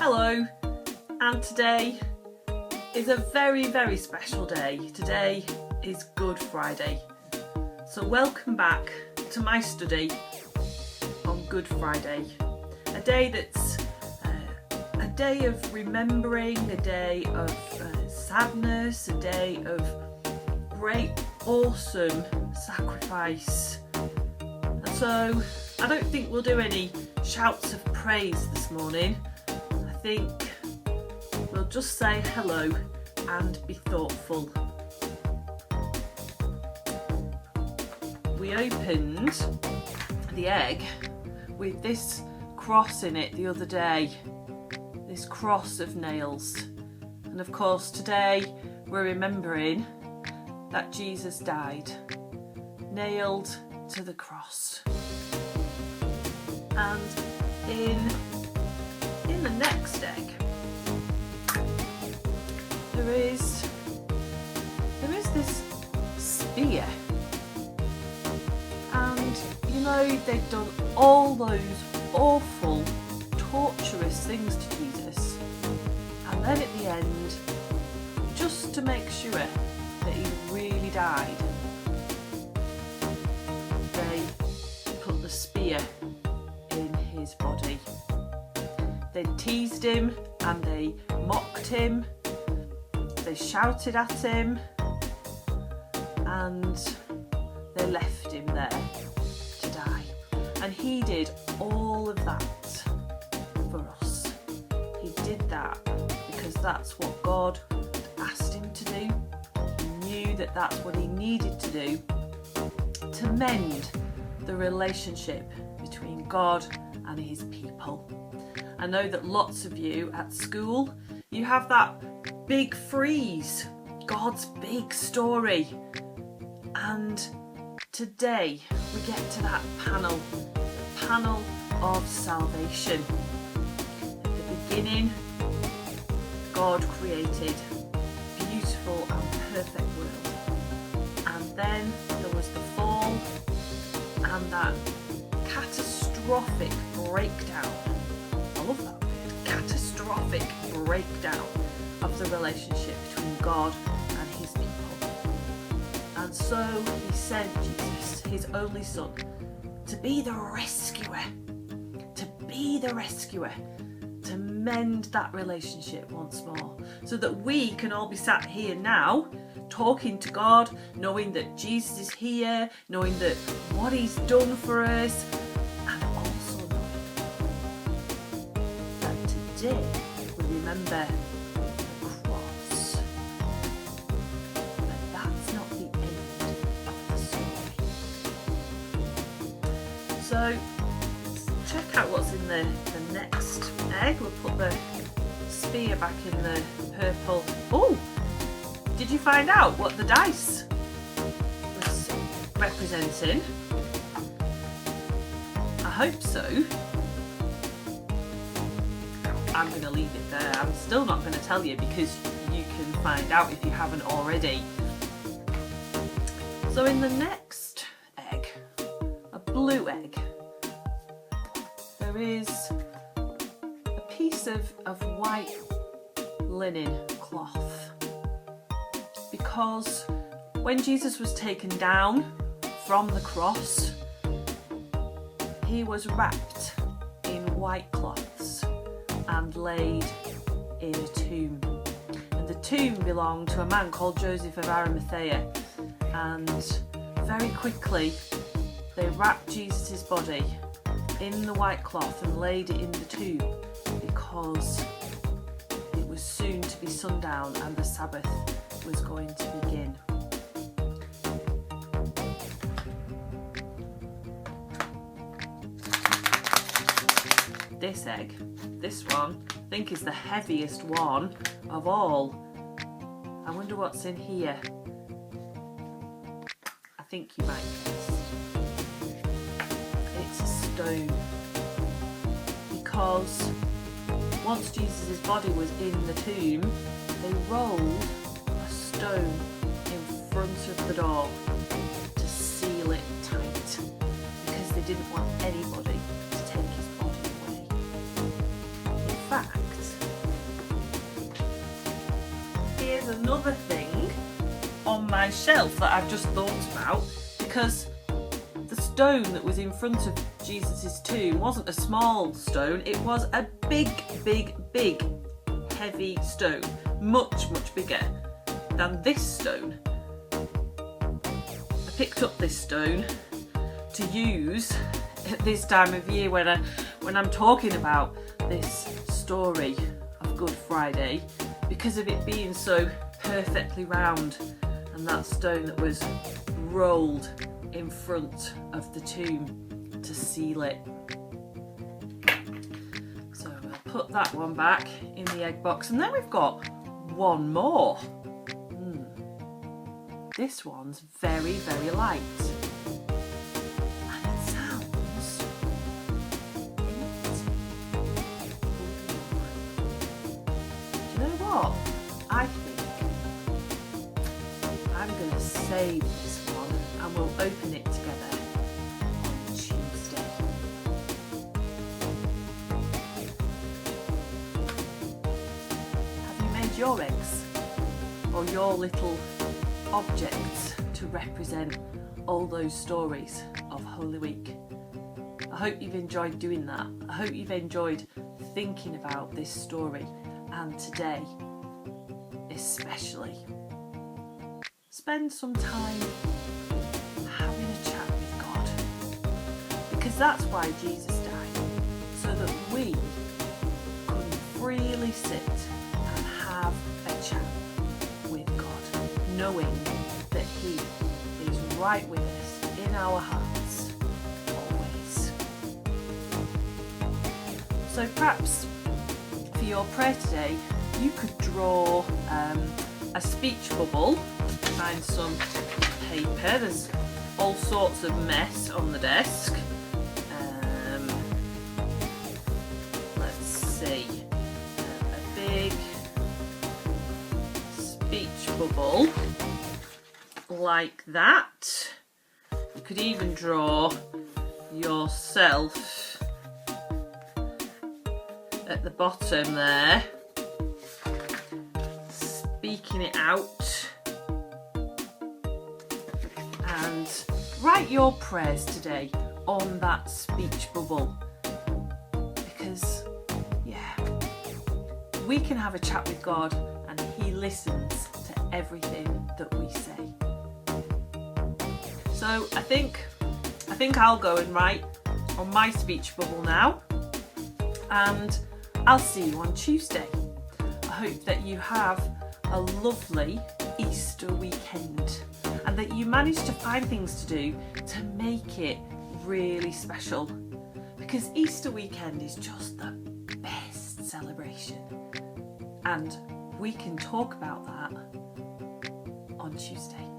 Hello, and today is a very, very special day. Today is Good Friday. So welcome back to my study on Good Friday. A day that's a day of remembering, a day of sadness, a day of great, awesome sacrifice. And so I don't think we'll do any shouts of praise this morning. I think we'll just say hello and be thoughtful. We opened the egg with this cross in it the other day, this cross of nails. And of course today we're remembering that Jesus died, nailed to the cross. And in the next egg there is this spear, and you know they've done all those awful torturous things to Jesus, and then at the end, just to make sure that he really died, they put the spear in his body. They teased him and they mocked him, they shouted at him, and they left him there to die. And he did all of that for us. He did that because that's what God asked him to do. He knew that that's what he needed to do to mend the relationship between God and his people. I know that lots of you at school, you have that big frieze, God's big story. And today we get to that panel, the panel of salvation. At the beginning, God created a beautiful and perfect world. And then there was the fall and that catastrophic breakdown. I love that word, catastrophic breakdown of the relationship between God and his people. And so he sent Jesus, his only son, to be the rescuer, to mend that relationship once more, so that we can all be sat here now talking to God, knowing that Jesus is here, knowing that what he's done for us, and also knowing that today we remember the cross. But that's not the end of the story. So check out what's in the next egg. We'll put the spear back in the purple. Oh! Did you find out what the dice was representing? I hope so. I'm going to leave it there. I'm still not going to tell you because you can find out if you haven't already. So in the next egg, a blue egg, there is a piece of white linen cloth. Because when Jesus was taken down from the cross, he was wrapped in white cloths and laid in a tomb. And the tomb belonged to a man called Joseph of Arimathea. And very quickly they wrapped Jesus' body in the white cloth and laid it in the tomb, because it was soon to be sundown and the Sabbath was going to begin. This egg, this one, I think is the heaviest one of all. I wonder what's in here. I think you might guess. It's a stone. Because once Jesus' body was in the tomb, they rolled a stone in front of the door to seal it tight, because they didn't want anybody to take his body away. In fact, another thing on my shelf that I've just thought about, because the stone that was in front of Jesus' tomb wasn't a small stone, it was a big, big, big, heavy stone, much, much bigger than this stone. I picked up this stone to use at this time of year when I'm talking about this story of Good Friday, because of it being so perfectly round, and that stone that was rolled in front of the tomb to seal it. So we'll put that one back in the egg box, and then we've got one more. This one's very, very light, and it sounds do you know what? I think I'm going to save this one and we'll open it together on Tuesday. Have you made your eggs or your little objects to represent all those stories of Holy Week? I hope you've enjoyed doing that. I hope you've enjoyed thinking about this story, and today especially. Spend some time having a chat with God, because that's why Jesus died, so that we could freely sit and have a chat with God, knowing that He is right with us in our hearts always. So perhaps for your prayer today, you could draw a speech bubble. Find some paper. There's all sorts of mess on the desk. Let's see. A big speech bubble like that. You could even draw yourself at the bottom there, speaking it out, and write your prayers today on that speech bubble, because we can have a chat with God and He listens to everything that we say. So I think I'll go and write on my speech bubble now, and I'll see you on Tuesday. I hope that you have a lovely Easter weekend, and that you manage to find things to do to make it really special, because Easter weekend is just the best celebration, and we can talk about that on Tuesday.